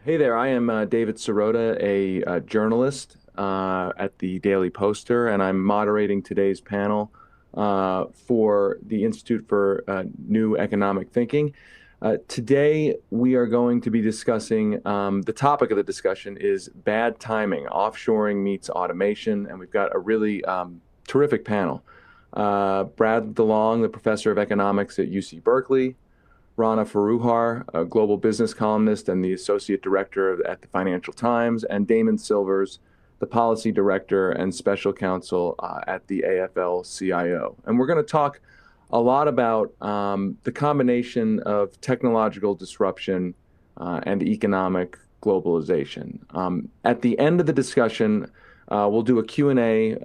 Hey there, I am David Sirota, a journalist at the Daily Poster, and I'm moderating today's panel for the Institute for New Economic Thinking. Today, we are going to be discussing the topic of the discussion is bad timing, offshoring meets automation, and we've got a really terrific panel. Brad DeLong, the professor of economics at UC Berkeley, Rana Foroohar, a global business columnist and the associate director at the Financial Times, and Damon Silvers, the policy director and special counsel at the AFL-CIO. And we're going to talk a lot about the combination of technological disruption and economic globalization. At the end of the discussion, we'll do a Q&A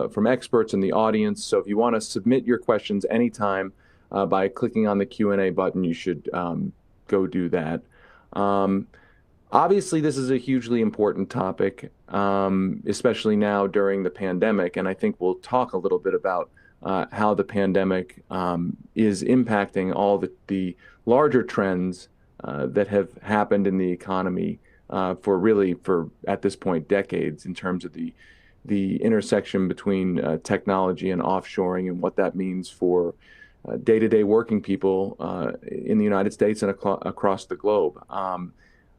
from experts in the audience. So if you want to submit your questions anytime, by clicking on the Q&A button, you should go do that. Obviously, this is a hugely important topic, especially now during the pandemic, and I think we'll talk a little bit about how the pandemic is impacting all the larger trends that have happened in the economy for at this point decades in terms of the intersection between technology and offshoring and what that means for day-to-day working people in the United States and across the globe.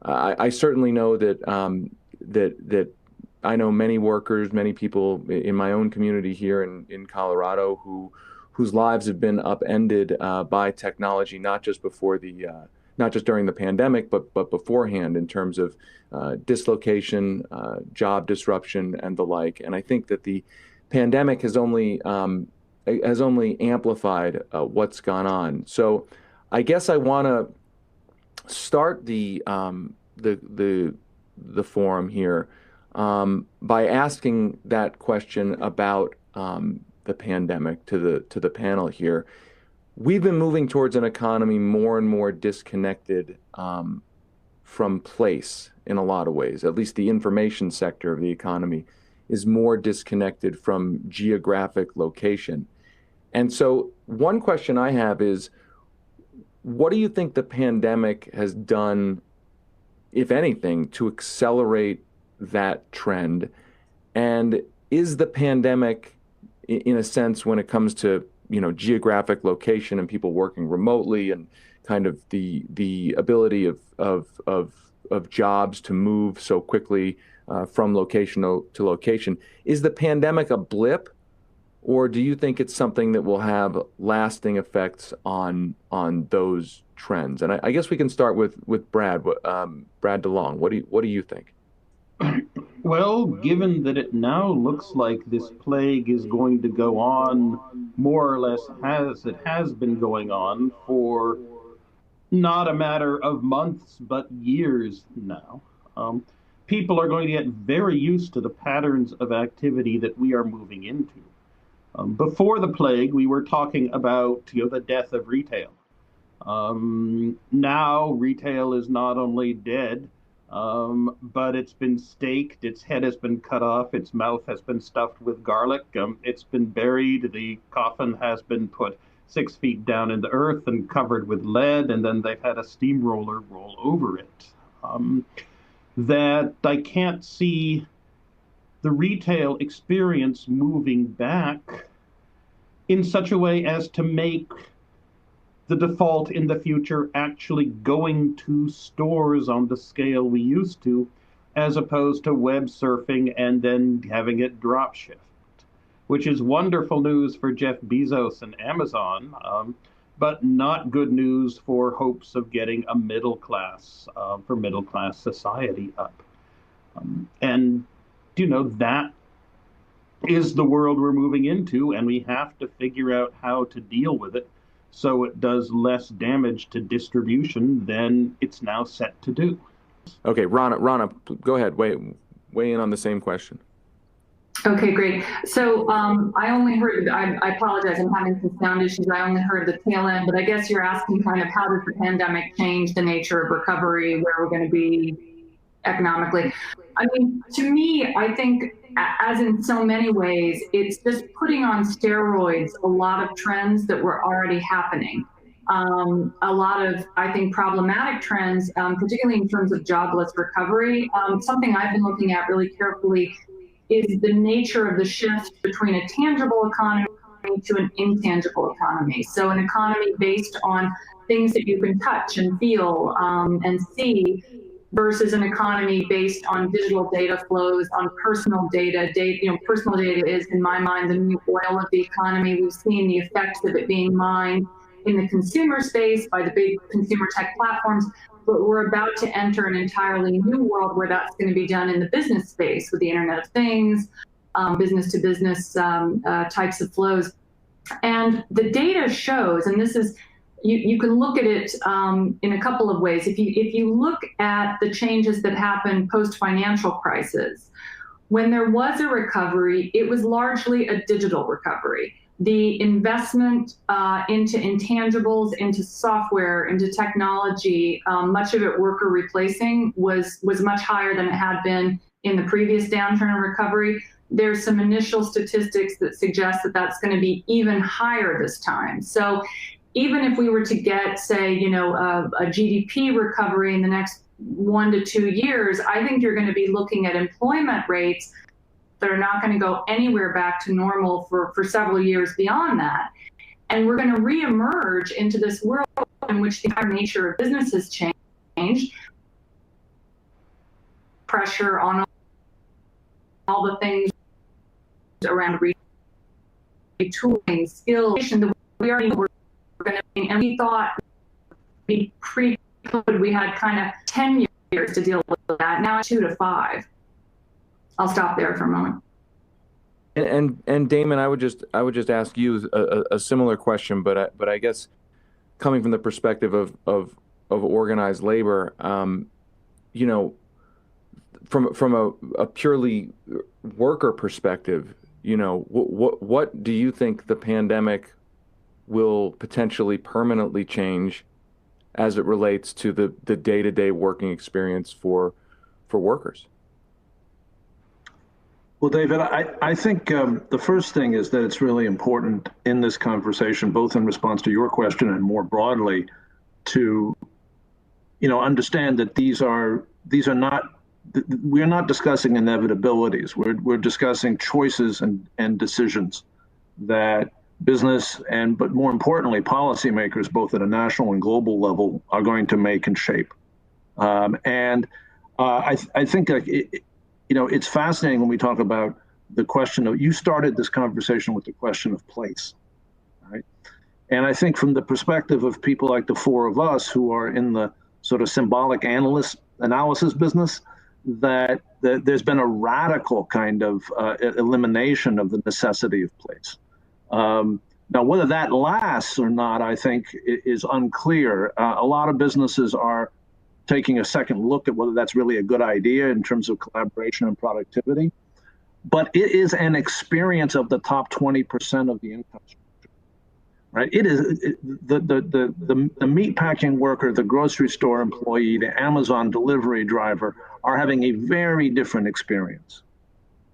I certainly know that I know many workers, many people in my own community here in Colorado whose lives have been upended by technology, not just during the pandemic, but beforehand in terms of dislocation, job disruption, and the like. And I think that the pandemic has only amplified what's gone on. So I guess I want to start the forum here by asking that question about the pandemic to the panel here. We've been moving towards an economy more and more disconnected from place in a lot of ways. At least the information sector of the economy is more disconnected from geographic location. And so one question I have is, what do you think the pandemic has done, if anything, to accelerate that trend? And is the pandemic, in a sense, when it comes to, geographic location and people working remotely and kind of the ability of jobs to move so quickly from location to location, is the pandemic a blip? Or do you think it's something that will have lasting effects on those trends? And I guess we can start with Brad DeLong. What do you think? Well, given that it now looks like this plague is going to go on more or less as it has been going on for not a matter of months, but years now, people are going to get very used to the patterns of activity that we are moving into. Before the plague, we were talking about the death of retail. Now retail is not only dead, but it's been staked, its head has been cut off, its mouth has been stuffed with garlic, it's been buried, the coffin has been put 6 feet down in the earth and covered with lead, and then they've had a steamroller roll over it. That I can't see the retail experience moving back in such a way as to make the default in the future actually going to stores on the scale we used to, as opposed to web surfing and then having it drop shipped, which is wonderful news for Jeff Bezos and Amazon, but not good news for hopes of getting a middle class, for middle class society up. And that is the world we're moving into, and we have to figure out how to deal with it so it does less damage to distribution than it's now set to do. Okay, Rana, go ahead. Weigh in on the same question. Okay, great. So I only heard, I apologize, I'm having some sound issues. I only heard the tail end, but I guess you're asking kind of how does the pandemic change the nature of recovery, where we're going to be economically. I mean, to me, I think, as in so many ways, it's just putting on steroids a lot of trends that were already happening. a lot of, I think, problematic trends, particularly in terms of jobless recovery. Something I've been looking at really carefully is the nature of the shift between a tangible economy to an intangible economy. So an economy based on things that you can touch and feel and see, versus an economy based on digital data flows, on personal data. Personal data is, in my mind, the new oil of the economy. We've seen the effects of it being mined in the consumer space by the big consumer tech platforms, but we're about to enter an entirely new world where that's going to be done in the business space with the Internet of Things, business to business types of flows. And the data shows, and this is, you can look at it in a couple of ways. If you look at the changes that happened post-financial crisis, when there was a recovery, it was largely a digital recovery. The investment into intangibles, into software, into technology, much of it worker replacing, was much higher than it had been in the previous downturn and recovery. There's some initial statistics that suggest that that's going to be even higher this time. So even if we were to get, say, a GDP recovery in the next 1 to 2 years, I think you're going to be looking at employment rates that are not going to go anywhere back to normal for several years beyond that. And we're going to reemerge into this world in which the entire nature of business has changed. Pressure on all the things around retooling, skills, that we already were going to, and we thought pre-COVID we had kind of 10 years to deal with that. Now it's 2 to 5. I'll stop there for a moment. And Damon, I would just ask you a similar question, but I guess coming from the perspective of organized labor, from a purely worker perspective, what do you think the pandemic will potentially permanently change as it relates to the day-to-day working experience for workers? Well, David, I think the first thing is that it's really important in this conversation, both in response to your question and more broadly, to understand that we're not discussing inevitabilities. We're discussing choices and decisions that business but more importantly, policymakers, both at a national and global level, are going to make and shape. I think it's fascinating when we talk about the question of, you started this conversation with the question of place, right? And I think from the perspective of people like the four of us who are in the sort of symbolic analysis business, that there's been a radical kind of elimination of the necessity of place. Now, whether that lasts or not, I think is unclear. A lot of businesses are taking a second look at whether that's really a good idea in terms of collaboration and productivity. But it is an experience of the top 20% of the income structure, right? It is the meatpacking worker, the grocery store employee, the Amazon delivery driver are having a very different experience,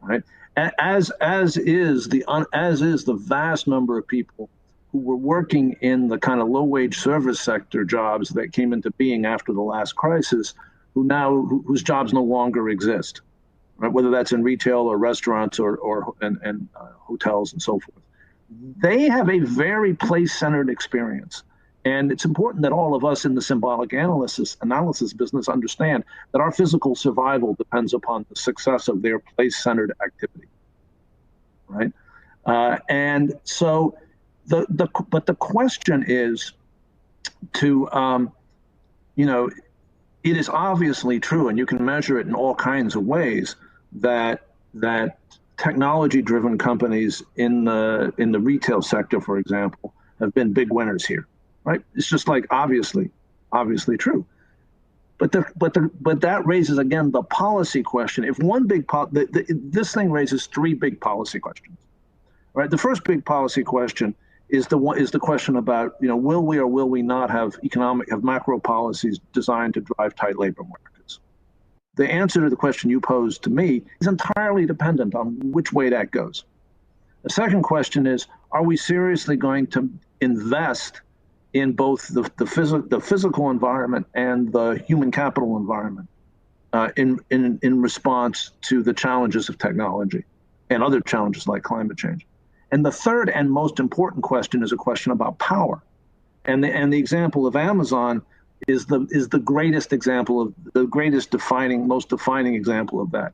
right? As is the vast number of people who were working in the kind of low-wage service sector jobs that came into being after the last crisis, whose jobs no longer exist, right? Whether that's in retail or restaurants or hotels and so forth. They have a very place-centered experience. And it's important that all of us in the symbolic analysis business understand that our physical survival depends upon the success of their place-centered activity, right? And so but the question is it is obviously true, and you can measure it in all kinds of ways, that technology-driven companies in the retail sector, for example, have been big winners here, right? It's just like obviously true. But that raises again the policy question. If one big this thing raises 3 big policy questions, right? The first big policy question is the question about, will we or will we not have macro policies designed to drive tight labor markets? The answer to the question you posed to me is entirely dependent on which way that goes. The second question is, are we seriously going to invest in both the physical environment and the human capital environment in response to the challenges of technology and other challenges like climate change. And the third and most important question is a question about power. And the example of Amazon is the greatest example of the greatest most defining example of that.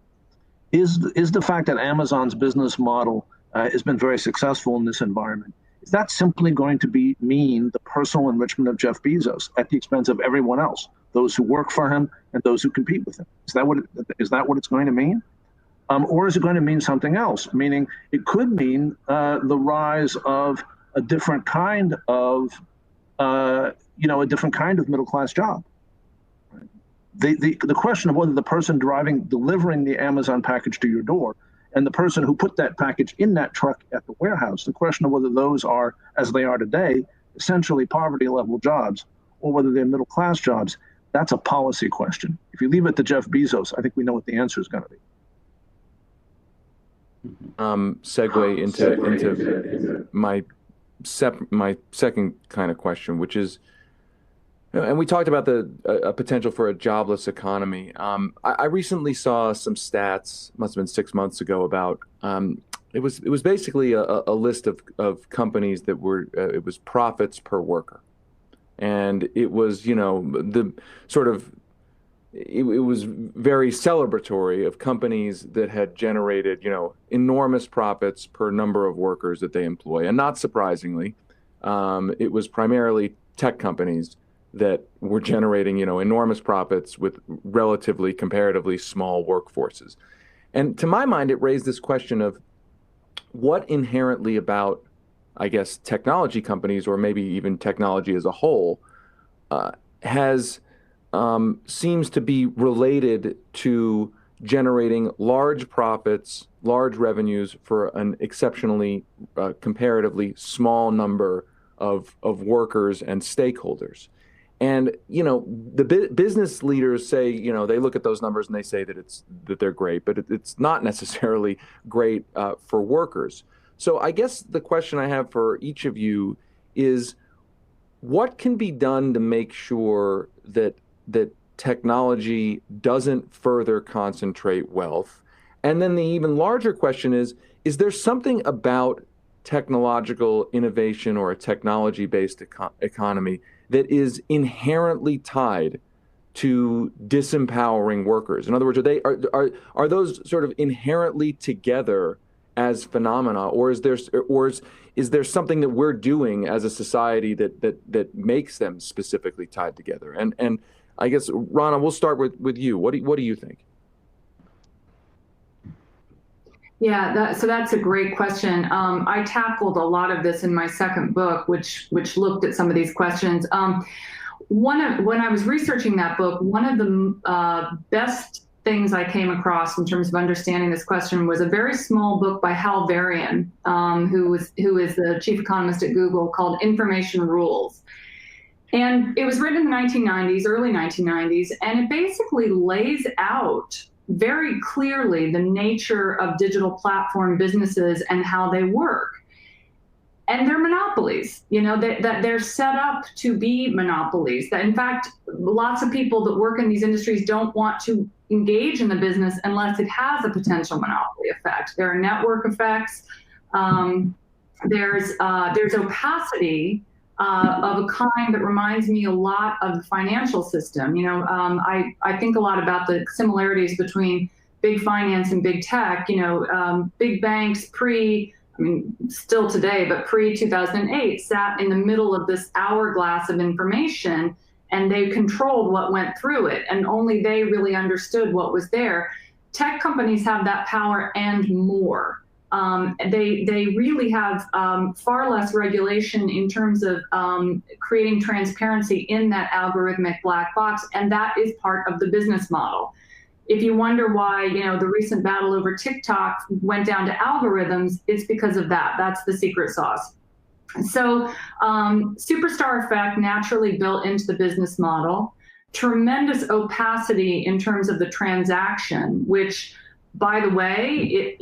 Is the fact that Amazon's business model has been very successful in this environment. Is that simply going to mean the personal enrichment of Jeff Bezos at the expense of everyone else, those who work for him and those who compete with him? Is that what it's going to mean? Or is it going to mean something else? Meaning it could mean the rise of a different kind of middle-class job. The question of whether the person delivering the Amazon package to your door and the person who put that package in that truck at the warehouse, the question of whether those are, as they are today, essentially poverty-level jobs, or whether they're middle-class jobs, that's a policy question. If you leave it to Jeff Bezos, I think we know what the answer is going to be. Segue into my second kind of question, which is, and we talked about the potential for a jobless economy. I recently saw some stats, must have been 6 months ago, about it was basically a list of companies that were it was profits per worker, and it was the sort of it was very celebratory of companies that had generated enormous profits per number of workers that they employ, and not surprisingly, it was primarily tech companies that were generating, enormous profits with relatively, comparatively small workforces. And to my mind, it raised this question of what inherently about, I guess, technology companies, or maybe even technology as a whole, seems to be related to generating large profits, large revenues for an exceptionally, comparatively small number of workers and stakeholders. And the business leaders say they look at those numbers and they say that they're great, but it's not necessarily great for workers. So I guess the question I have for each of you is, what can be done to make sure that technology doesn't further concentrate wealth? And then the even larger question is there something about technological innovation or a technology-based economy that is inherently tied to disempowering workers? In other words, are those sort of inherently together as phenomena, or is there something that we're doing as a society that makes them specifically tied together? And I guess, Rana, we'll start with you. What do you think? Yeah, so that's a great question. I tackled a lot of this in my second book, which looked at some of these questions. When I was researching that book, one of the best things I came across in terms of understanding this question was a very small book by Hal Varian, who is the chief economist at Google, called Information Rules. And it was written in the 1990s, early 1990s, and it basically lays out very clearly the nature of digital platform businesses and how they work. And they're monopolies, that they're set up to be monopolies. That, in fact, lots of people that work in these industries don't want to engage in the business unless it has a potential monopoly effect. There are network effects. There's opacity of a kind that reminds me a lot of the financial system. I think a lot about the similarities between big finance and big tech. Big banks still today, but pre-2008 sat in the middle of this hourglass of information, and they controlled what went through it, and only they really understood what was there. Tech companies have that power and more. They really have far less regulation in terms of creating transparency in that algorithmic black box, and that is part of the business model. If you wonder why the recent battle over TikTok went down to algorithms, it's because of that. That's the secret sauce. So superstar effect naturally built into the business model. Tremendous opacity in terms of the transaction, which, by the way,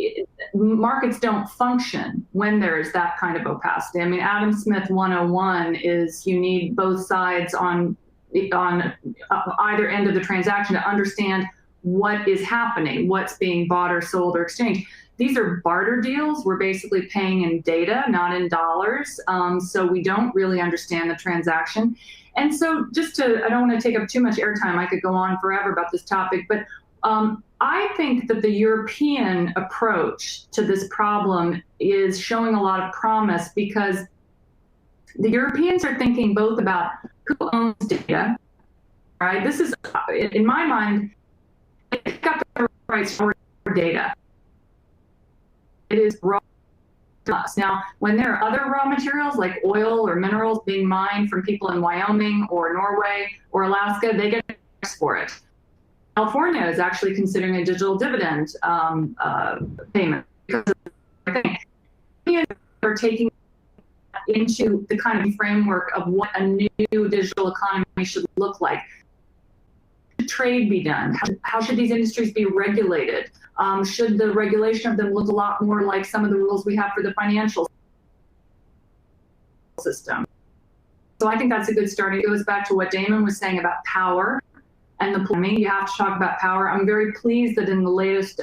markets don't function when there is that kind of opacity. I mean, Adam Smith 101 is you need both sides on either end of the transaction to understand what is happening, what's being bought or sold or exchanged. These are barter deals. We're basically paying in data, not in dollars. So we don't really understand the transaction. And so I don't want to take up too much airtime. I could go on forever about this topic, but I think that the European approach to this problem is showing a lot of promise because the Europeans are thinking both about who owns data, right? This is, in my mind, they've got the rights for data. It is raw to us. Now, when there are other raw materials like oil or minerals being mined from people in Wyoming or Norway or Alaska, they get taxed for it. California is actually considering a digital dividend payment because they're taking into the kind of framework of what a new digital economy should look like. How should trade be done? How should these industries be regulated? Should the regulation of them look a lot more like some of the rules we have for the financial system? So I think that's a good start. It goes back to what Damon was saying about power and the plumbing. You have to talk about power. I'm very pleased that in the latest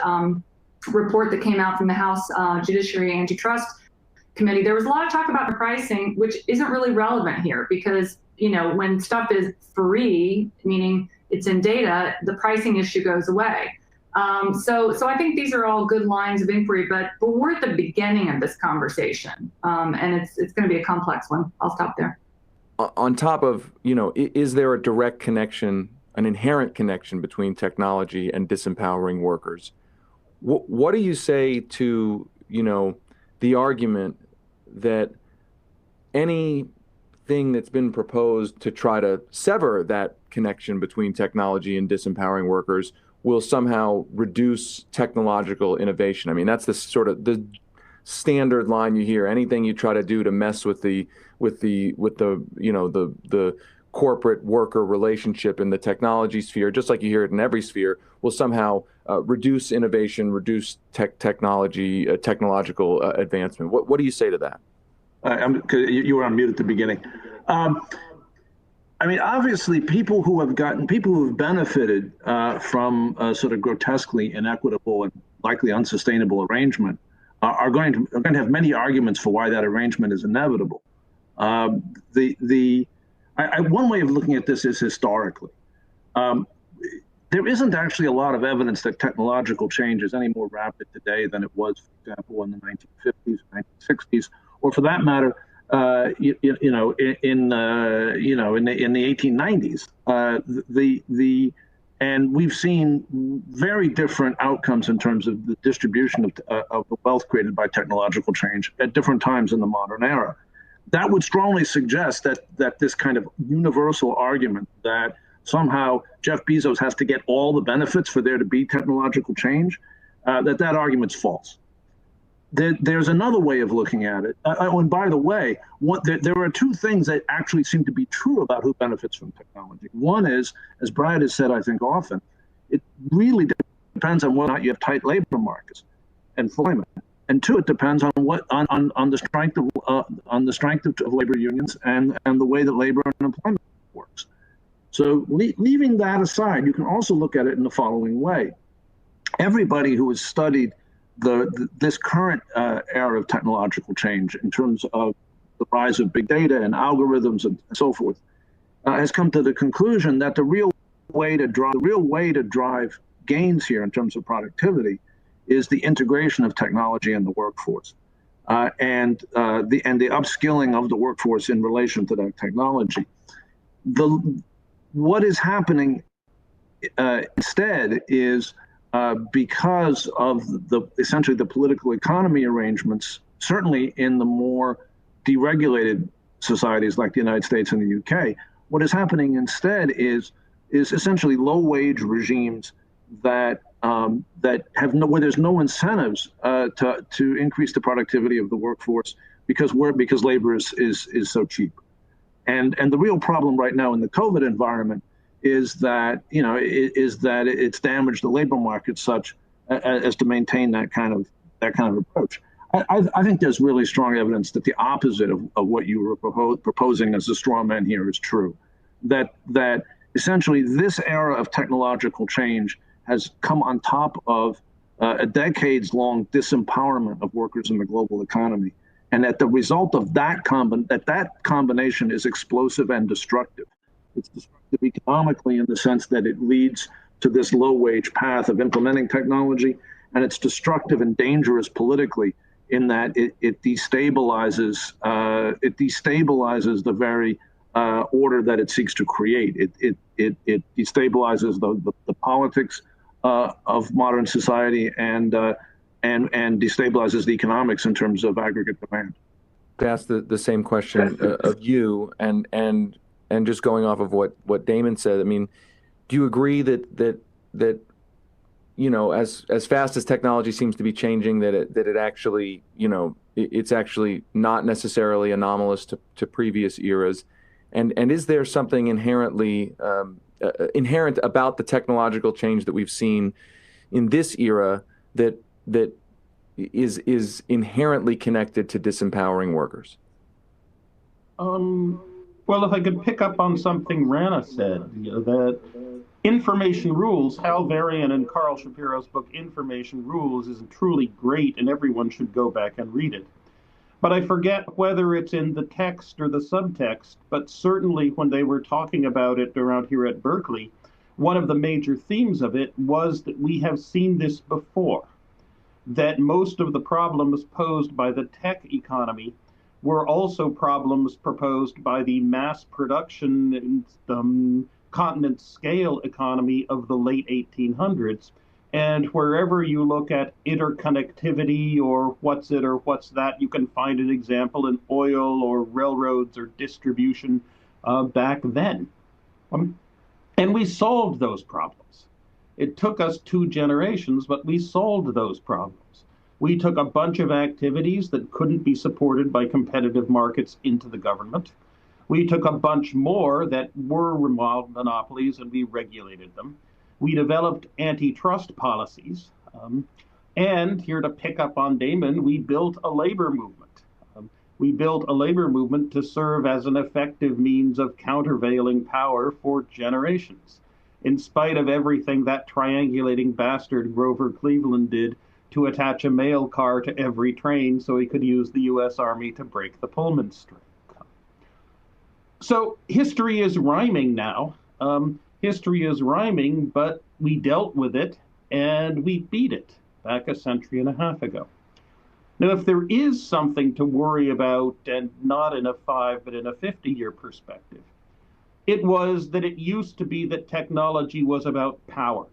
report that came out from the House Judiciary Antitrust Committee, there was a lot of talk about the pricing, which isn't really relevant here because, when stuff is free, meaning it's in data, the pricing issue goes away. So I think these are all good lines of inquiry, but we're at the beginning of this conversation, and it's going to be a complex one. I'll stop there. On top of, is there a direct connection, an inherent connection between technology and disempowering workers? What do you say to, the argument that anything that's been proposed to try to sever that connection between technology and disempowering workers will somehow reduce technological innovation? I mean, that's the sort of the standard line you hear. Anything you try to do to mess with the corporate worker relationship in the technology sphere, just like you hear it in every sphere, will somehow reduce innovation, reduce technological advancement. What do you say to that? You were on mute at the beginning. I mean, obviously, people who have benefited from a sort of grotesquely inequitable and likely unsustainable arrangement are going to have many arguments for why that arrangement is inevitable. One way of looking at this is historically. There isn't actually a lot of evidence that technological change is any more rapid today than it was, for example, in the 1950s, 1960s, or for that matter, in the 1890s. And we've seen very different outcomes in terms of the distribution of the wealth created by technological change at different times in the modern era. That would strongly suggest that this kind of universal argument that somehow Jeff Bezos has to get all the benefits for there to be technological change, that argument's false. There's another way of looking at it. And by the way, there are two things that actually seem to be true about who benefits from technology. One is, as Brad has said, I think often, it really depends on whether or not you have tight labor markets and employment. And two, it depends on on the strength of labor unions and the way that labor and employment works. So leaving that aside, you can also look at it in the following way. Everybody who has studied this current era of technological change in terms of the rise of big data and algorithms and so forth has come to the conclusion that the real way to drive gains here in terms of productivity is the integration of technology in the workforce and the upskilling of the workforce in relation to that technology. What is happening instead is because of essentially the political economy arrangements, certainly in the more deregulated societies like the United States and the UK, what is happening instead is essentially low-wage regimes that where there's no incentives to increase the productivity of the workforce because labor is so cheap. And the real problem right now in the COVID environment is that it's damaged the labor market such as to maintain that kind of that kind of approach. I think there's really strong evidence that the opposite of what you were proposing as a straw man here is true. That essentially this era of technological change has come on top of a decades-long disempowerment of workers in the global economy, and that the result of that combination is explosive and destructive. It's destructive economically in the sense that it leads to this low-wage path of implementing technology, and it's destructive and dangerous politically in that it destabilizes the very order that it seeks to create. It destabilizes the politics of modern society and destabilizes the economics in terms of aggregate demand. To ask the same question of you, and just going off of what Damon said, I mean, do you agree that as fast as technology seems to be changing, that it actually, it's actually not necessarily anomalous to previous eras, and is there something inherent about the technological change that we've seen in this era that is inherently connected to disempowering workers? Well, if I could pick up on something Rana said, that information rules, Hal Varian and Carl Shapiro's book Information Rules is truly great, and everyone should go back and read it. But I forget whether it's in the text or the subtext, but certainly when they were talking about it around here at Berkeley, one of the major themes of it was that we have seen this before, that most of the problems posed by the tech economy were also problems proposed by the mass production continent scale economy of the late 1800s. And wherever you look at interconnectivity or what's it or what's that, you can find an example in oil or railroads or distribution back then. And we solved those problems. It took us 2 generations, but we solved those problems. We took a bunch of activities that couldn't be supported by competitive markets into the government. We took a bunch more that were monopolies and we regulated them. We developed antitrust policies. And here to pick up on Damon, we built a labor movement. We built a labor movement to serve as an effective means of countervailing power for generations, in spite of everything that triangulating bastard Grover Cleveland did to attach a mail car to every train so he could use the U.S. Army to break the Pullman strike. So history is rhyming now. History is rhyming, but we dealt with it and we beat it back a century and a half ago. Now, if there is something to worry about, and not in a 5, but in a 50-year perspective, it was that it used to be that technology was about power.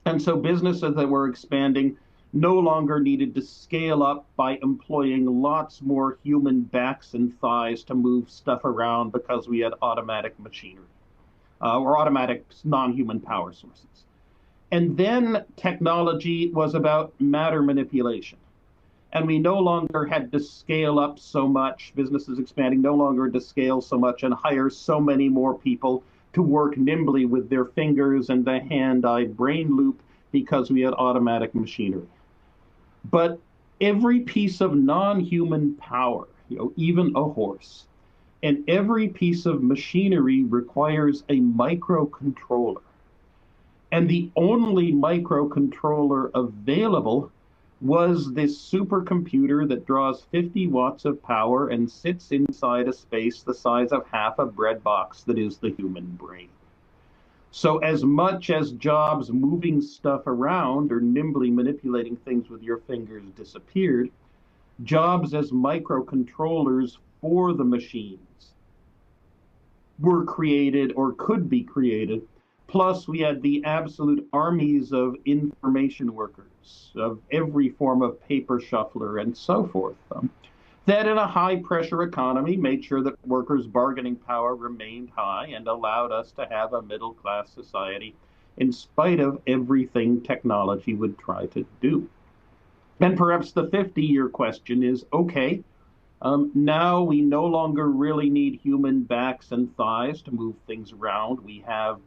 And so businesses that were expanding no longer needed to scale up by employing lots more human backs and thighs to move stuff around because we had automatic machinery or automatic non-human power sources. And then technology was about matter manipulation. And we no longer had to scale up so much, businesses expanding no longer had to scale so much and hire so many more people to work nimbly with their fingers and the hand-eye brain loop because we had automatic machinery. But every piece of non-human power, even a horse, and every piece of machinery requires a microcontroller. And the only microcontroller available was this supercomputer that draws 50 watts of power and sits inside a space the size of half a bread box that is the human brain. So as much as jobs moving stuff around or nimbly manipulating things with your fingers disappeared, jobs as microcontrollers for the machines were created or could be created. Plus, we had the absolute armies of information workers of every form of paper shuffler and so forth. That in a high-pressure economy made sure that workers' bargaining power remained high and allowed us to have a middle-class society in spite of everything technology would try to do. And perhaps the 50-year question is, okay, now we no longer really need human backs and thighs to move things around. We have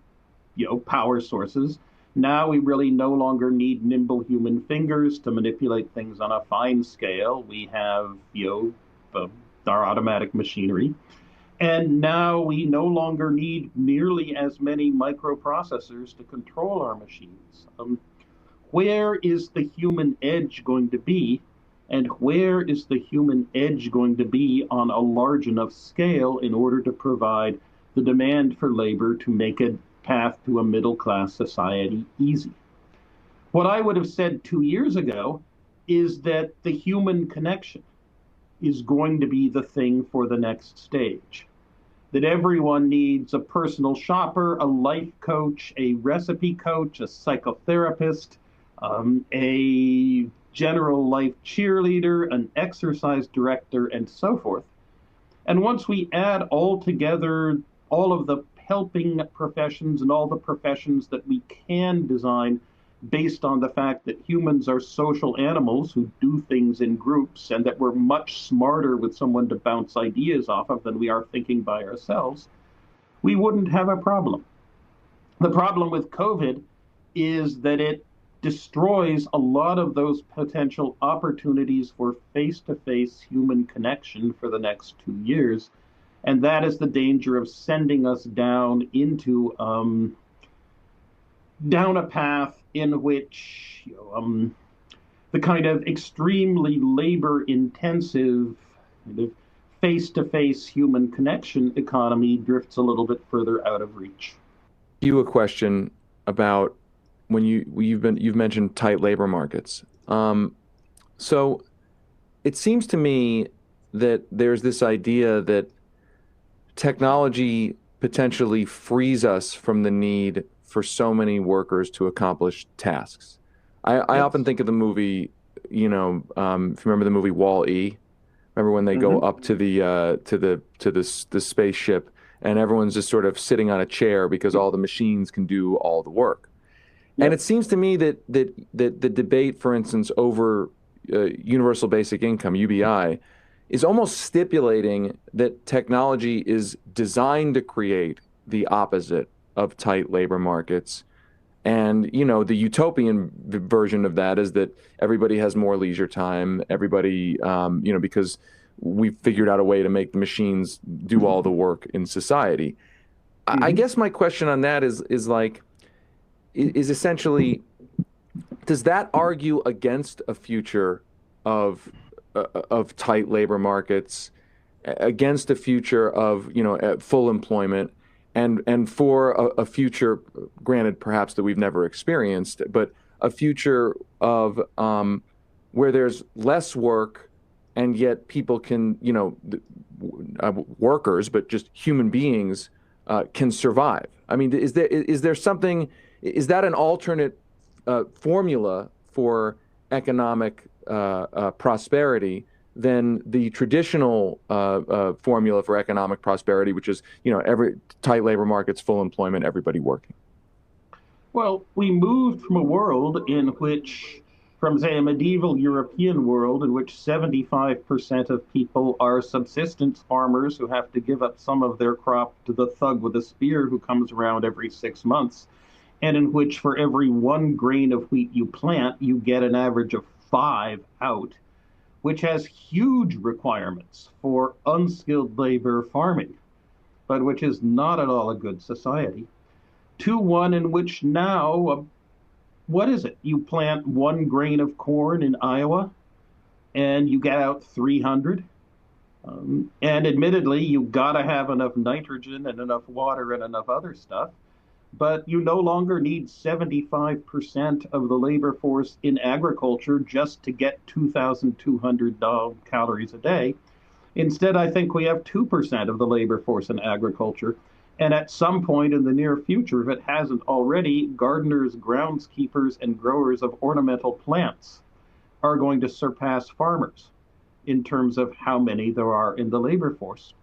power sources. Now we really no longer need nimble human fingers to manipulate things on a fine scale. We have, our automatic machinery. And now we no longer need nearly as many microprocessors to control our machines. Where is the human edge going to be? And where is the human edge going to be on a large enough scale in order to provide the demand for labor to make a path to a middle class society easy? What I would have said 2 years ago is that the human connection is going to be the thing for the next stage. That everyone needs a personal shopper, a life coach, a recipe coach, a psychotherapist, a general life cheerleader, an exercise director, and so forth. And once we add all together all of the helping professions and all the professions that we can design based on the fact that humans are social animals who do things in groups and that we're much smarter with someone to bounce ideas off of than we are thinking by ourselves, we wouldn't have a problem. The problem with COVID is that it destroys a lot of those potential opportunities for face-to-face human connection for the next 2 years. And that is the danger of sending us down into down a path in which the kind of extremely labor-intensive kind of face-to-face human connection economy drifts a little bit further out of reach. You a question about when you've mentioned tight labor markets. So it seems to me that there's this idea that technology potentially frees us from the need for so many workers to accomplish tasks. I often think of the movie, if you remember the movie Wall-E. Remember when they go up to the spaceship and everyone's just sort of sitting on a chair because all the machines can do all the work. Yep. And it seems to me that the debate, for instance, over universal basic income, UBI, is almost stipulating that technology is designed to create the opposite of tight labor markets. And, the utopian version of that is that everybody has more leisure time, everybody, because we've figured out a way to make the machines do all the work in society. Mm-hmm. I guess my question on that is essentially, does that argue against a future of tight labor markets, against a future of full employment, and for a future, granted perhaps that we've never experienced, but a future of where there's less work and yet people can, workers, but just human beings can survive? I mean, is there something? Is that an alternate formula for economic prosperity than the traditional formula for economic prosperity, which is, every tight labor markets, full employment, everybody working? Well, we moved from a world in which, from say a medieval European world in which 75% of people are subsistence farmers who have to give up some of their crop to the thug with a spear who comes around every 6 months, and in which for every 1 grain of wheat you plant, you get an average of 5 out, which has huge requirements for unskilled labor farming, but which is not at all a good society, to one in which now, what is it? You plant 1 grain of corn in Iowa and you get out 300. And admittedly, you've got to have enough nitrogen and enough water and enough other stuff. But you no longer need 75% of the labor force in agriculture just to get 2,200 calories a day. Instead, I think we have 2% of the labor force in agriculture. And at some point in the near future, if it hasn't already, gardeners, groundskeepers, and growers of ornamental plants are going to surpass farmers in terms of how many there are in the labor force.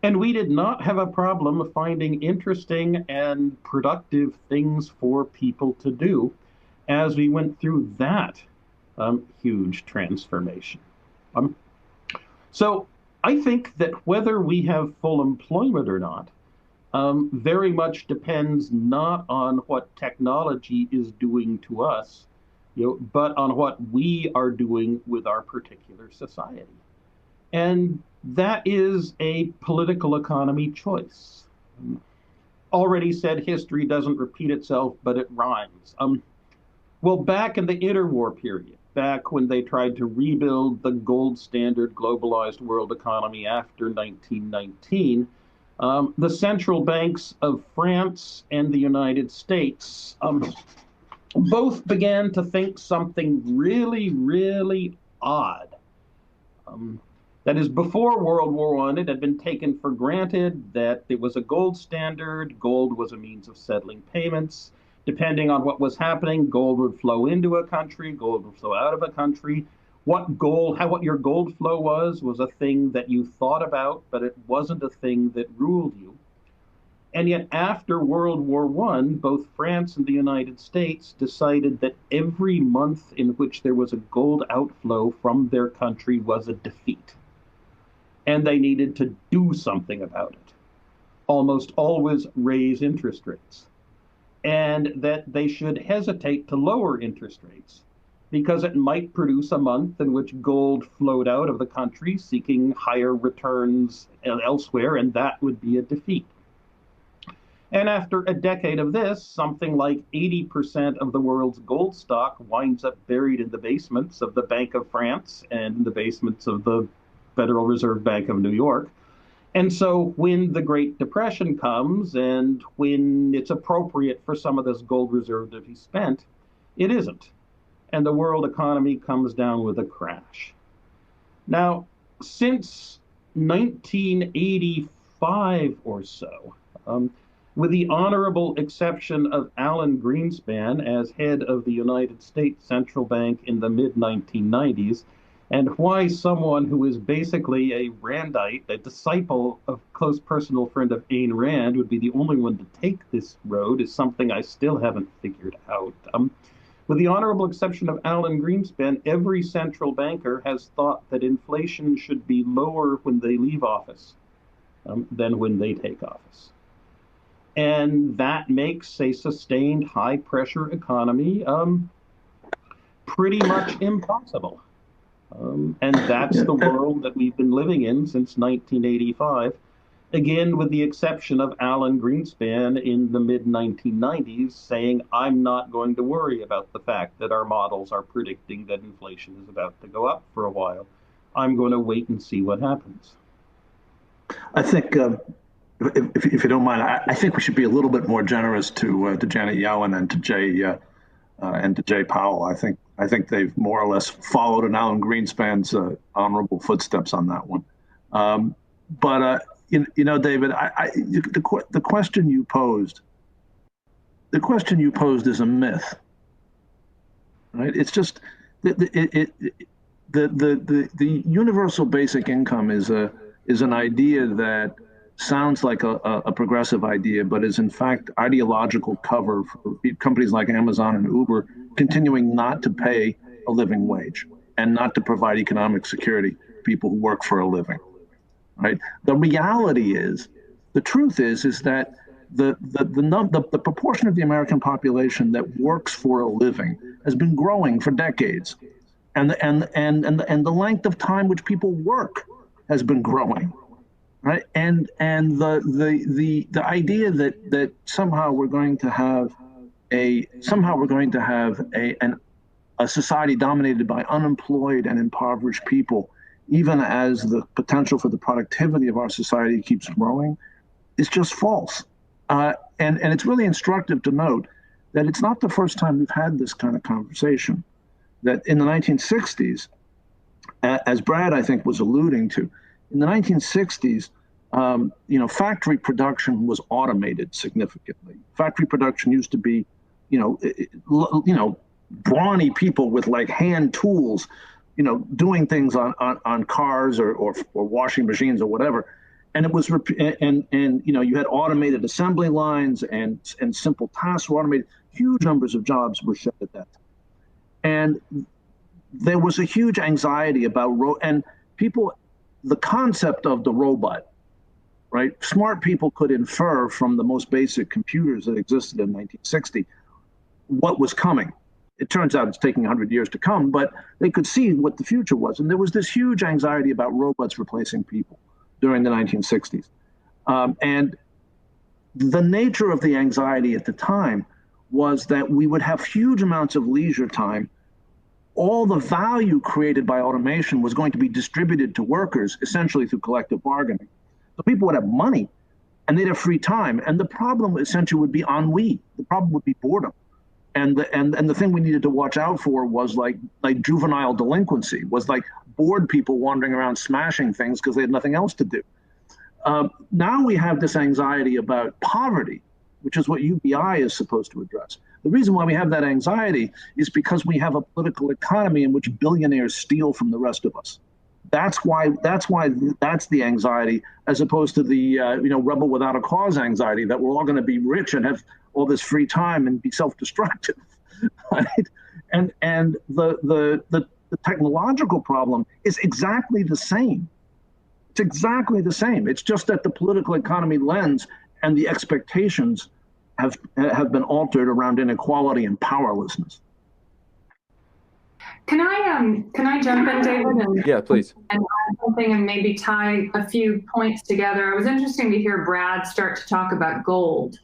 And we did not have a problem finding interesting and productive things for people to do as we went through that huge transformation. So I think that whether we have full employment or not, very much depends not on what technology is doing to us, but on what we are doing with our particular society. And that is a political economy choice. Already said history doesn't repeat itself, but it rhymes. Well, back in the interwar period, back when they tried to rebuild the gold standard globalized world economy after 1919, the central banks of France and the United States both began to think something really, really odd. That is, before World War I, it had been taken for granted that it was a gold standard. Gold was a means of settling payments. Depending on what was happening, gold would flow into a country, gold would flow out of a country. What your gold flow was a thing that you thought about, but it wasn't a thing that ruled you. And yet, after World War I, both France and the United States decided that every month in which there was a gold outflow from their country was a defeat. And they needed to do something about it. Almost always raise interest rates. And that they should hesitate to lower interest rates because it might produce a month in which gold flowed out of the country seeking higher returns elsewhere, and that would be a defeat. And after a decade of this, something like 80% of the world's gold stock winds up buried in the basements of the Bank of France and in the basements of the Federal Reserve Bank of New York. And so when the Great Depression comes and when it's appropriate for some of this gold reserve to be spent, it isn't. And the world economy comes down with a crash. Now, since 1985 or so, with the honorable exception of Alan Greenspan as head of the United States Central Bank in the mid-1990s, and why someone who is basically a Randite, a disciple of close personal friend of Ayn Rand, would be the only one to take this road is something I still haven't figured out. With the honorable exception of Alan Greenspan, every central banker has thought that inflation should be lower when they leave office than when they take office. And that makes a sustained high-pressure economy pretty much impossible. And that's the world that we've been living in since 1985, again, with the exception of Alan Greenspan in the mid-1990s saying, I'm not going to worry about the fact that our models are predicting that inflation is about to go up for a while. I'm going to wait and see what happens. I think, if you don't mind, I think we should be a little bit more generous to Janet Yellen and to Jay Powell. I think they've more or less followed in Alan Greenspan's honorable footsteps on that one. But David, the question you posed is a myth, right? It's just the universal basic income is an idea that sounds like a progressive idea, but is in fact ideological cover for companies like Amazon and Uber continuing not to pay a living wage and not to provide economic security to people who work for a living. Right? The reality is, the truth is that the proportion of the American population that works for a living has been growing for decades, and the length of time which people work has been growing. Right, and the idea that somehow we're going to have a society dominated by unemployed and impoverished people, even as the potential for the productivity of our society keeps growing, is just false. And it's really instructive to note that it's not the first time we've had this kind of conversation. That in the 1960s, as Brad I think was alluding to, in the 1960s, factory production was automated significantly. Factory production used to be, brawny people with like hand tools, doing things on cars or washing machines or whatever. And it was, you had automated assembly lines and simple tasks were automated. Huge numbers of jobs were shed at that time. And there was a huge anxiety about, and people, the concept of the robot right? Smart people could infer from the most basic computers that existed in 1960 what was coming. It turns out it's taking 100 years to come, but they could see what the future was. And there was this huge anxiety about robots replacing people during the 1960s. And the nature of the anxiety at the time was that we would have huge amounts of leisure time. All the value created by automation was going to be distributed to workers, essentially through collective bargaining. So people would have money and they'd have free time. And the problem essentially would be ennui. The problem would be boredom. And the thing we needed to watch out for was like juvenile delinquency, was like bored people wandering around smashing things because they had nothing else to do. Now we have this anxiety about poverty, which is what UBI is supposed to address. The reason why we have that anxiety is because we have a political economy in which billionaires steal from the rest of us. That's the anxiety, as opposed to the rebel without a cause anxiety that we're all going to be rich and have all this free time and be self-destructive, right? And the technological problem is exactly the same. It's exactly the same. It's just that the political economy lens and the expectations have been altered around inequality and powerlessness. Can I jump in, David? And, Yeah, please. And add something and maybe tie a few points together. It was interesting to hear Brad start to talk about gold,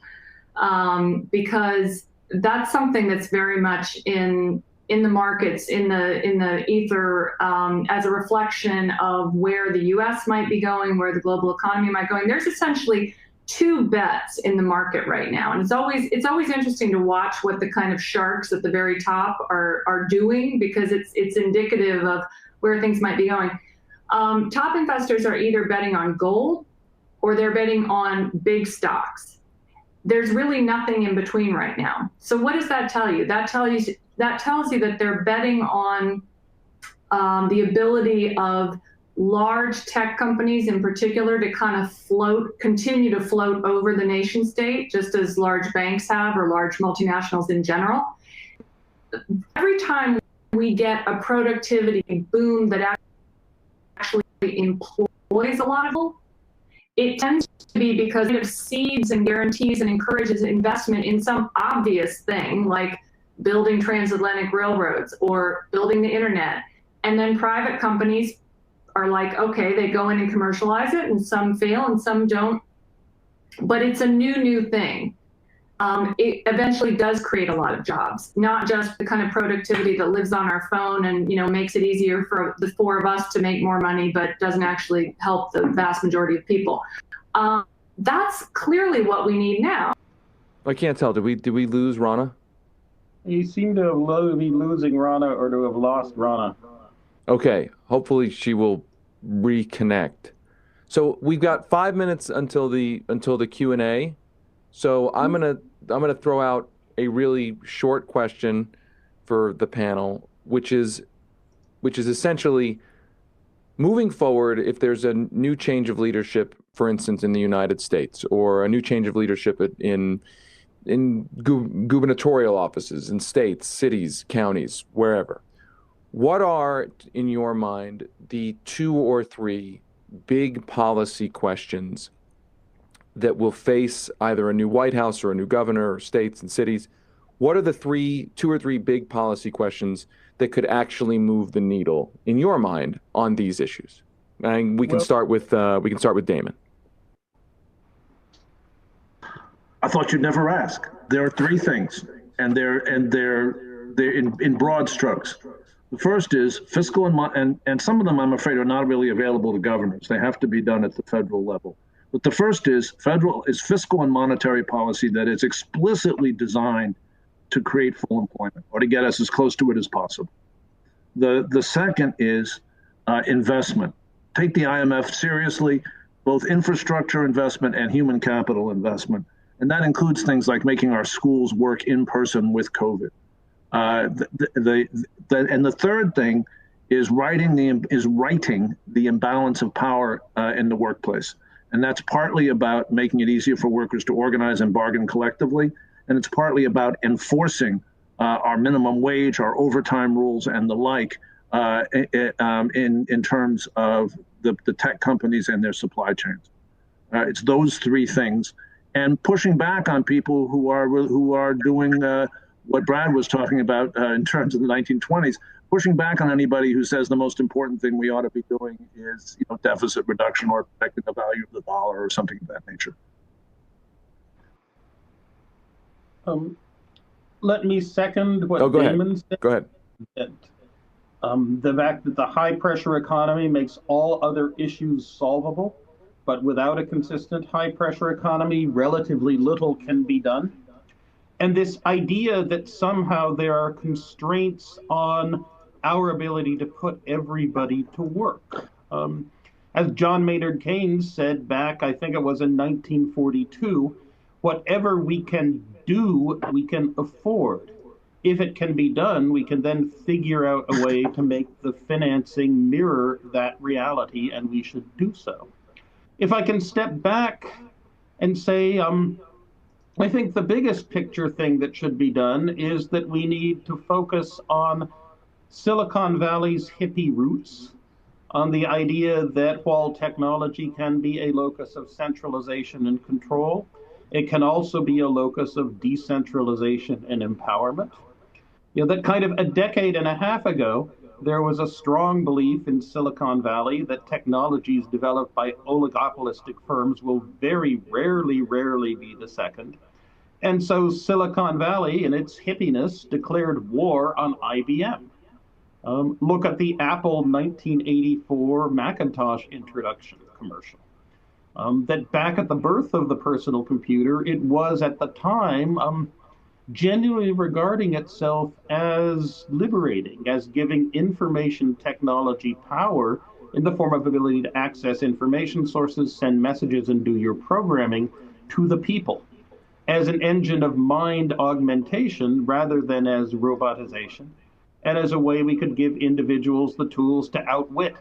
because that's something that's very much in the markets, in the ether, as a reflection of where the U.S. might be going, where the global economy might be going. There's essentially two bets in the market right now, and it's always interesting to watch what the kind of sharks at the very top are doing, because it's indicative of where things might be going. Top investors are either betting on gold or they're betting on big stocks. There's really nothing in between right now. So what does that tell you? That tells you that they're betting on the ability of large tech companies in particular to kind of continue to float over the nation state, just as large banks have, or large multinationals in general. Every time we get a productivity boom that actually employs a lot of people, it tends to be because it seeds and guarantees and encourages investment in some obvious thing, like building transatlantic railroads or building the internet. And then private companies are like, okay, they go in and commercialize it, and some fail and some don't. But it's a new thing. It eventually does create a lot of jobs, not just the kind of productivity that lives on our phone and makes it easier for the four of us to make more money, but doesn't actually help the vast majority of people. That's clearly what we need now. I can't tell. Did we lose Rana? You seem to be losing Rana, or to have lost Rana. Okay, hopefully she will reconnect. So we've got 5 minutes until the Q&A. So I'm gonna throw out a really short question for the panel, which is essentially, moving forward, if there's a new change of leadership, for instance, in the United States, or a new change of leadership in gubernatorial offices in states, cities, counties, wherever, what are, in your mind, the 2 or 3 big policy questions that will face either a new White House or a new governor, or states and cities? What are the 2 or 3 big policy questions that could actually move the needle, in your mind, on these issues? And we can start with Damon. I thought you'd never ask. There are 3 things, and they're in broad strokes. The first is fiscal and some of them, I'm afraid, are not really available to governors. They have to be done at the federal level. But the first is fiscal and monetary policy that is explicitly designed to create full employment, or to get us as close to it as possible. The second is investment. Take the IMF seriously, both infrastructure investment and human capital investment. And that includes things like making our schools work in person with COVID. And the third thing is righting the imbalance of power in the workplace. And that's partly about making it easier for workers to organize and bargain collectively. And it's partly about enforcing our minimum wage, our overtime rules, and the like in terms of the tech companies and their supply chains. It's those three things, and pushing back on people who are doing what Brad was talking about in terms of the 1920s. Pushing back on anybody who says the most important thing we ought to be doing is, deficit reduction or protecting the value of the dollar or something of that nature. Let me second what go Damon ahead. said. Go ahead. That, the fact that the high pressure economy makes all other issues solvable, but without a consistent high pressure economy, relatively little can be done. And this idea that somehow there are constraints on our ability to put everybody to work. As John Maynard Keynes said back, I think it was in 1942, whatever we can do, we can afford. If it can be done, we can then figure out a way to make the financing mirror that reality, and we should do so. If I can step back and say, I think the biggest picture thing that should be done is that we need to focus on Silicon Valley's hippie roots, on the idea that while technology can be a locus of centralization and control, it can also be a locus of decentralization and empowerment. That kind of a decade and a half ago, there was a strong belief in Silicon Valley that technologies developed by oligopolistic firms will very rarely be the second. And so Silicon Valley, in its hippiness, declared war on IBM. Look at the Apple 1984 Macintosh introduction commercial. That back at the birth of the personal computer, it was at the time genuinely regarding itself as liberating, as giving information technology power in the form of ability to access information sources, send messages, and do your programming to the people, as an engine of mind augmentation rather than as robotization, and as a way we could give individuals the tools to outwit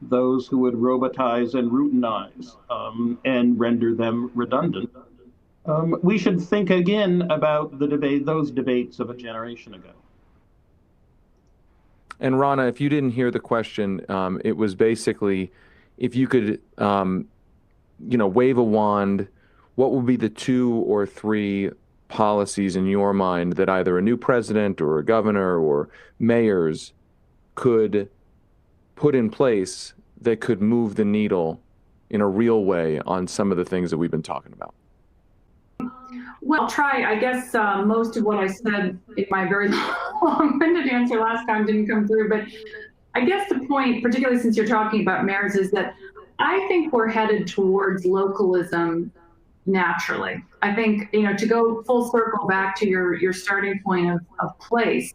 those who would robotize and routinize and render them redundant. We should think again about those debates of a generation ago. And Rana, if you didn't hear the question, it was basically, if you could, wave a wand, what would be the 2 or 3 policies in your mind that either a new president or a governor or mayors could put in place that could move the needle in a real way on some of the things that we've been talking about? Well, I'll try. I guess most of what I said in my very long-winded answer last time didn't come through, but I guess the point, particularly since you're talking about mayors, is that I think we're headed towards localism naturally. I think, to go full circle back to your starting point of place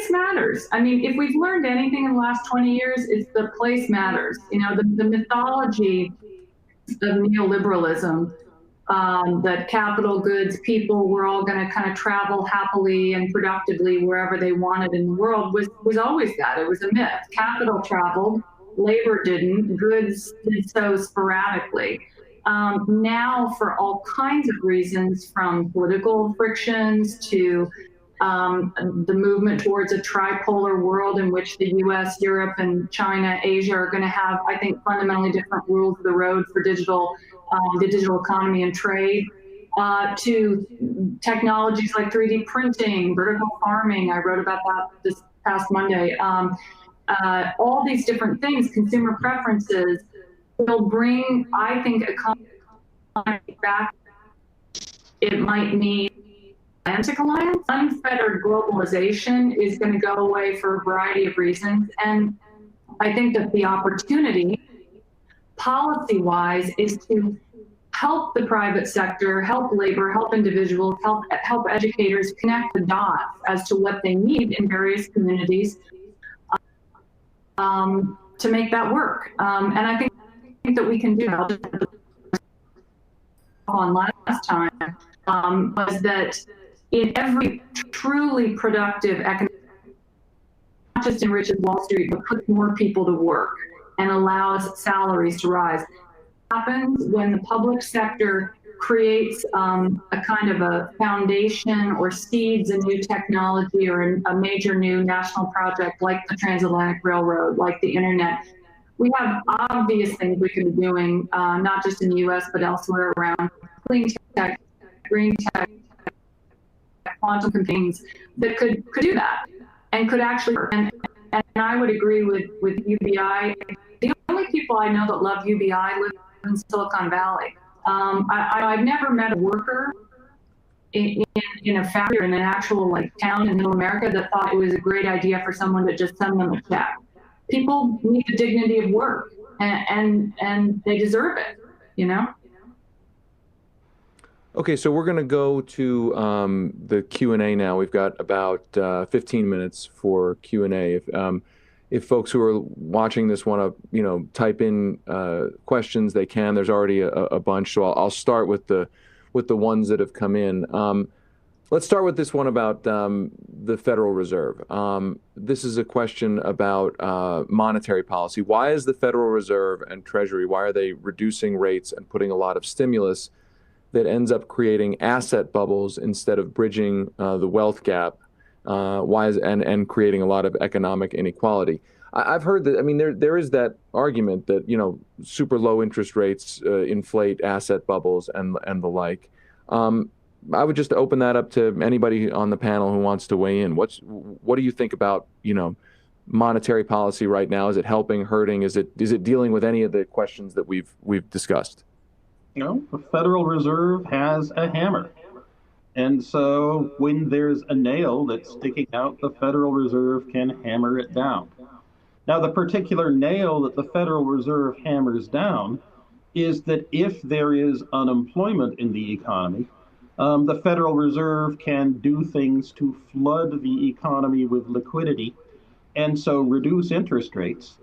matters. I mean, if we've learned anything in the last 20 years, it's the place matters. The mythology of neoliberalism, that capital goods, people were all going to kind of travel happily and productively wherever they wanted in the world was always that. It was a myth. Capital traveled, labor didn't, goods did so sporadically. Now, for all kinds of reasons, from political frictions to the movement towards a tripolar world in which the US, Europe, and China, Asia are going to have, I think, fundamentally different rules of the road for the digital economy and trade, to technologies like 3D printing, vertical farming. I wrote about that this past Monday. All these different things, consumer preferences, will bring, I think, economy back. It might mean Atlantic Alliance. Unfettered globalization is going to go away for a variety of reasons. And I think that the opportunity, policy-wise, is to help the private sector, help labor, help individuals, help educators connect the dots as to what they need in various communities to make that work. And I think that we can do that. On last time was that in every truly productive economic, not just enriches Wall Street, but puts more people to work and allows salaries to rise. Happens when the public sector creates a kind of a foundation or seeds a new technology or a major new national project like the transatlantic railroad, like the internet, We have obvious things we could be doing, not just in the U.S., but elsewhere around clean tech, green tech, quantum companies that could do that and could actually, and I would agree with UBI. The only people I know that love UBI live in Silicon Valley. I've never met a worker in a factory or in an actual like town in middle America that thought it was a great idea for someone to just send them a check. People need the dignity of work, and they deserve it, you know? Okay, so we're going to go to the Q&A now. We've got about 15 minutes for Q&A. If folks who are watching this want to, type in questions, they can. There's already a bunch, so I'll start with the ones that have come in. Let's start with this one about the Federal Reserve. This is a question about monetary policy. Why is the Federal Reserve and Treasury, why are they reducing rates and putting a lot of stimulus that ends up creating asset bubbles instead of bridging the wealth gap, and creating a lot of economic inequality? I've heard that. I mean, there is that argument that super low interest rates inflate asset bubbles and the like. I would just open that up to anybody on the panel who wants to weigh in. What do you think about monetary policy right now? Is it helping, hurting? Is it dealing with any of the questions that we've discussed? The Federal Reserve has a hammer. And so when there's a nail that's sticking out, the Federal Reserve can hammer it down. Now, the particular nail that the Federal Reserve hammers down is that if there is unemployment in the economy, the Federal Reserve can do things to flood the economy with liquidity and so reduce interest rates.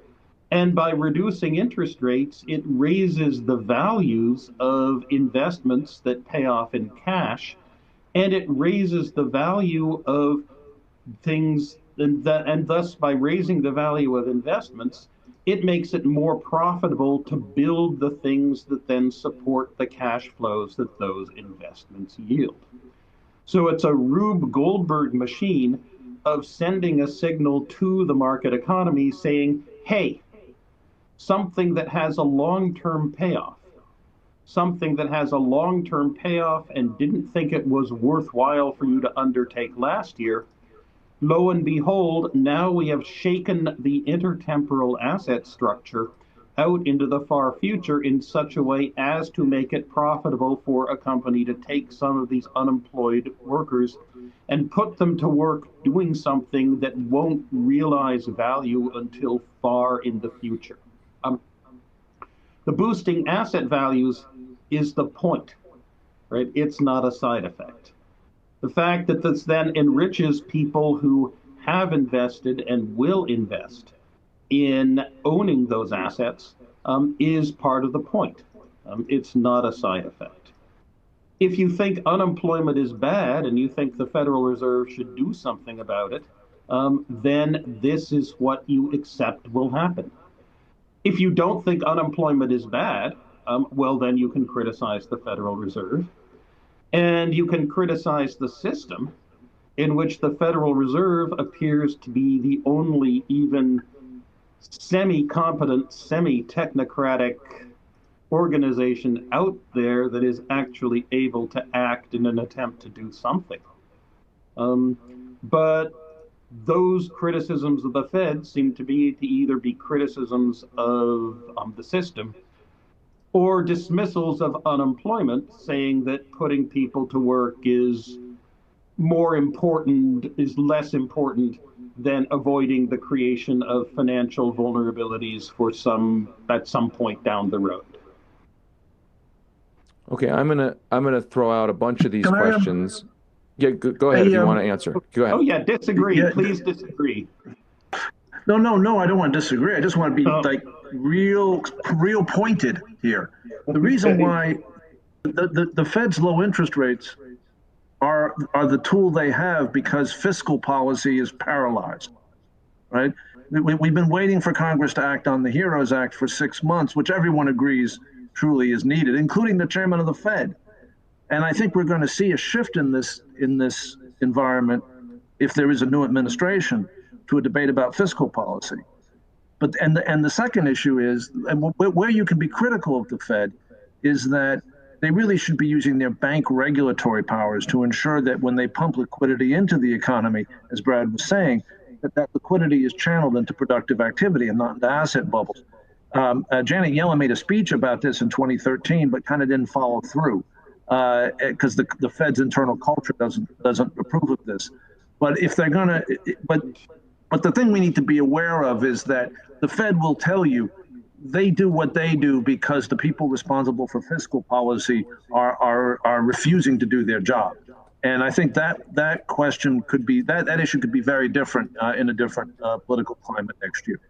And by reducing interest rates, it raises the values of investments that pay off in cash, and it raises the value of things, and thus by raising the value of investments, it makes it more profitable to build the things that then support the cash flows that those investments yield. So it's a Rube Goldberg machine of sending a signal to the market economy saying, hey, something that has a long-term payoff, and didn't think it was worthwhile for you to undertake last year, lo and behold, now we have shaken the intertemporal asset structure out into the far future in such a way as to make it profitable for a company to take some of these unemployed workers and put them to work doing something that won't realize value until far in the future. The boosting asset values is the point, right? It's not a side effect. The fact that this then enriches people who have invested and will invest in owning those assets is part of the point. It's not a side effect. If you think unemployment is bad and you think the Federal Reserve should do something about it, then this is what you accept will happen. If you don't think unemployment is bad, well, then you can criticize the Federal Reserve. And you can criticize the system in which the Federal Reserve appears to be the only even semi-competent, semi-technocratic organization out there that is actually able to act in an attempt to do something. But those criticisms of the Fed seem to either be criticisms of the system or dismissals of unemployment, saying that putting people to work is less important than avoiding the creation of financial vulnerabilities at some point down the road. Okay, I'm gonna throw out a bunch of these questions. Yeah, go ahead if you want to answer. Go ahead. Oh yeah, disagree. Yeah. Please disagree. No, I don't want to disagree. I just want to be real pointed here. The reason why the Fed's low interest rates are the tool they have because fiscal policy is paralyzed, right? We've been waiting for Congress to act on the HEROES Act for 6 months, which everyone agrees truly is needed, including the chairman of the Fed. And I think we're going to see a shift in this environment if there is a new administration to a debate about fiscal policy. But and the second issue is, and where you can be critical of the Fed, is that they really should be using their bank regulatory powers to ensure that when they pump liquidity into the economy, as Brad was saying, that liquidity is channeled into productive activity and not into asset bubbles. Janet Yellen made a speech about this in 2013, but kind of didn't follow through because the Fed's internal culture doesn't approve of this. But if they're gonna, but the thing we need to be aware of is that the Fed will tell you they do what they do because the people responsible for fiscal policy are refusing to do their job. And I think that question could be that issue could be very different in a different political climate next year.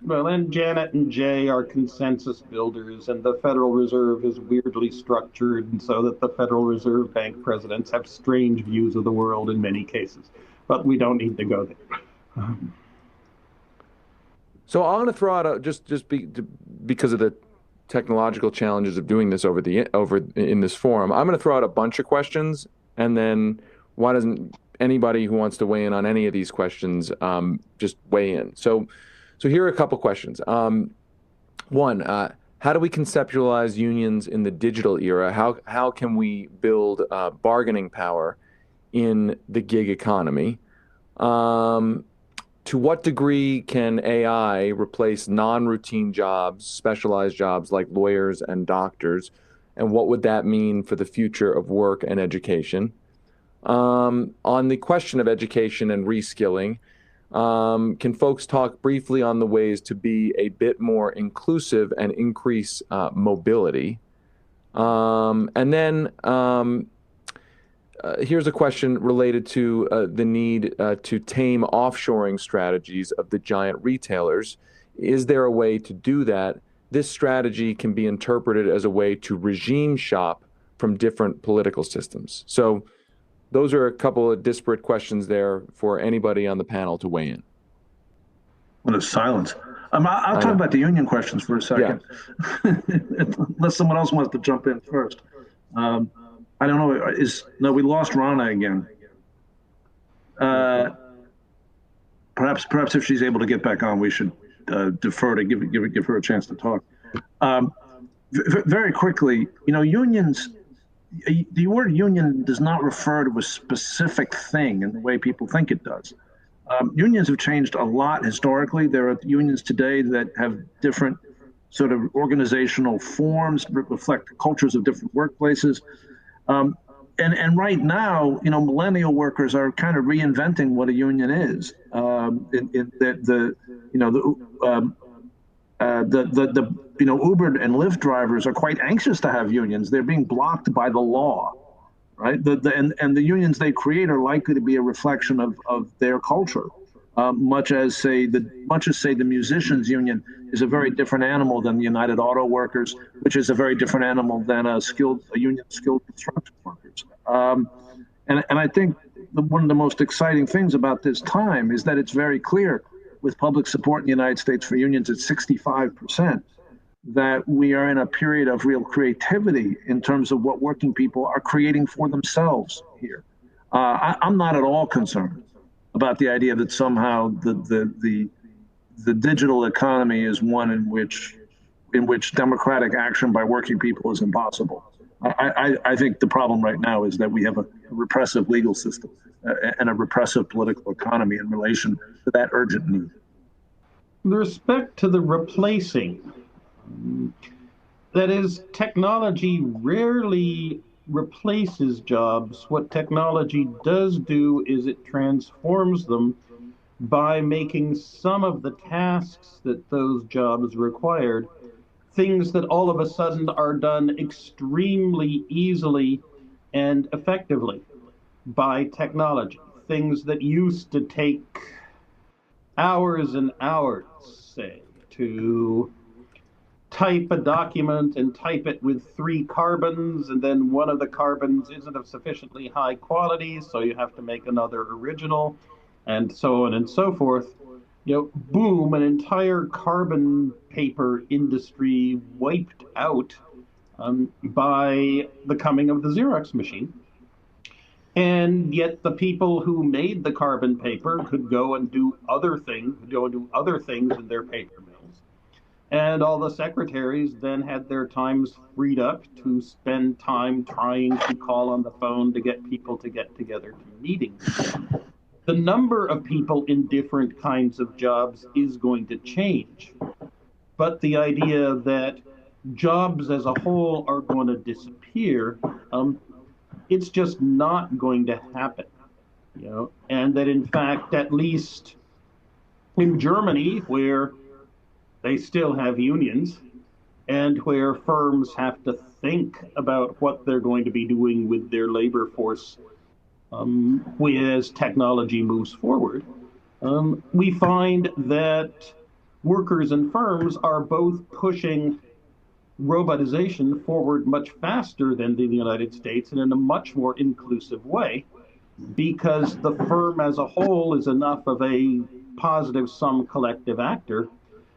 Well, and Janet and Jay are consensus builders, and the Federal Reserve is weirdly structured so that the Federal Reserve Bank presidents have strange views of the world in many cases. But we don't need to go there. So I'm going to throw out because of the technological challenges of doing this over in this forum. I'm going to throw out a bunch of questions, and then why doesn't anybody who wants to weigh in on any of these questions just weigh in? So here are a couple questions. One, how do we conceptualize unions in the digital era? How can we build bargaining power in the gig economy? To what degree can AI replace non-routine jobs, specialized jobs like lawyers and doctors? And what would that mean for the future of work and education? On the question of education and reskilling, can folks talk briefly on the ways to be a bit more inclusive and increase mobility? And then here's a question related to the need to tame offshoring strategies of the giant retailers. Is there a way to do that? This strategy can be interpreted as a way to regime shop from different political systems. So those are a couple of disparate questions there for anybody on the panel to weigh in. What a silence. I'll talk about the union questions for a second, unless someone else wants to jump in first. I don't know. No, we lost Rana again. Perhaps if she's able to get back on, we should defer to give her a chance to talk. Very quickly, unions. The word union does not refer to a specific thing in the way people think it does. Unions have changed a lot historically. There are unions today that have different sort of organizational forms, reflect cultures of different workplaces. And right now, millennial workers are kind of reinventing what a union is. Uber and Lyft drivers are quite anxious to have unions. They're being blocked by the law, right? And the unions they create are likely to be a reflection of their culture. Much as say the musicians union is a very different animal than the United Auto Workers, which is a very different animal than a union of skilled construction workers. And I think one of the most exciting things about this time is that it's very clear, with public support in the United States for unions at 65%, that we are in a period of real creativity in terms of what working people are creating for themselves here. I'm not at all concerned about the idea that somehow the digital economy is one in which democratic action by working people is impossible. I think the problem right now is that we have a repressive legal system and a repressive political economy in relation to that urgent need. With respect to the replacing, that is, technology rarely replaces jobs. What technology does do is it transforms them by making some of the tasks that those jobs required things that all of a sudden are done extremely easily and effectively by technology. Things that used to take hours and hours, say, to type a document and type it with 3 carbons, and then one of the carbons isn't of sufficiently high quality, so you have to make another original, and so on and so forth. Boom, an entire carbon paper industry wiped out by the coming of the Xerox machine. And yet the people who made the carbon paper could go and do other things, in their paper mills. And all the secretaries then had their times freed up to spend time trying to call on the phone to get people to get together to meetings. The number of people in different kinds of jobs is going to change. But the idea that jobs as a whole are going to disappear, it's just not going to happen. And that in fact, at least in Germany, where they still have unions and where firms have to think about what they're going to be doing with their labor force as technology moves forward, we find that workers and firms are both pushing robotization forward much faster than the United States and in a much more inclusive way, because the firm as a whole is enough of a positive sum collective actor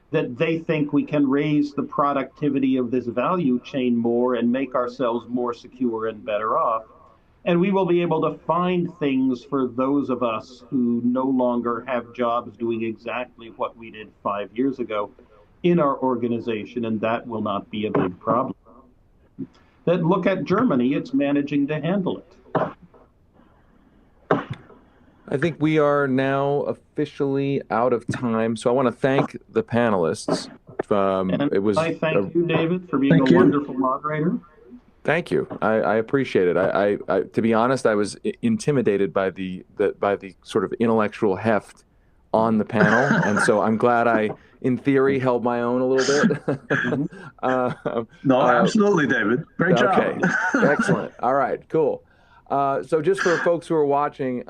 that they think we can raise the productivity of this value chain more and make ourselves more secure and better off. And we will be able to find things for those of us who no longer have jobs doing exactly what we did 5 years ago in our organization, and that will not be a big problem. That look at Germany, it's managing to handle it. I think we are now officially out of time, so I want to thank the panelists. And It was I thank you, David, for being a wonderful moderator. Thank you. I appreciate it. I to be honest, I was intimidated by the sort of intellectual heft on the panel, and so I'm glad I, in theory, held my own a little bit. No, absolutely, David. Great job. Okay, excellent. All right, cool. So just for folks who are watching,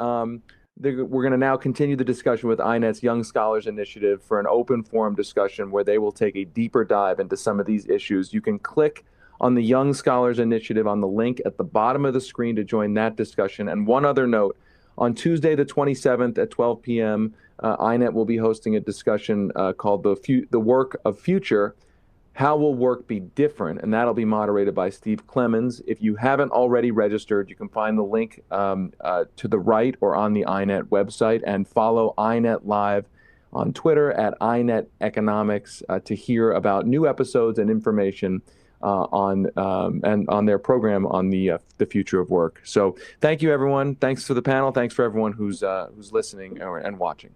we're going to now continue the discussion with INET's Young Scholars Initiative for an open forum discussion where they will take a deeper dive into some of these issues. You can click on the Young Scholars Initiative on the link at the bottom of the screen to join that discussion. And one other note, on Tuesday the 27th at 12 p.m., INET will be hosting a discussion called The Work of Future, How Will Work Be Different? And that'll be moderated by Steve Clemens. If you haven't already registered, you can find the link to the right or on the INET website, and follow INET Live on Twitter at INET Economics to hear about new episodes and information on their program on the future of work. So thank you, everyone. Thanks to the panel. Thanks for everyone who's listening and watching.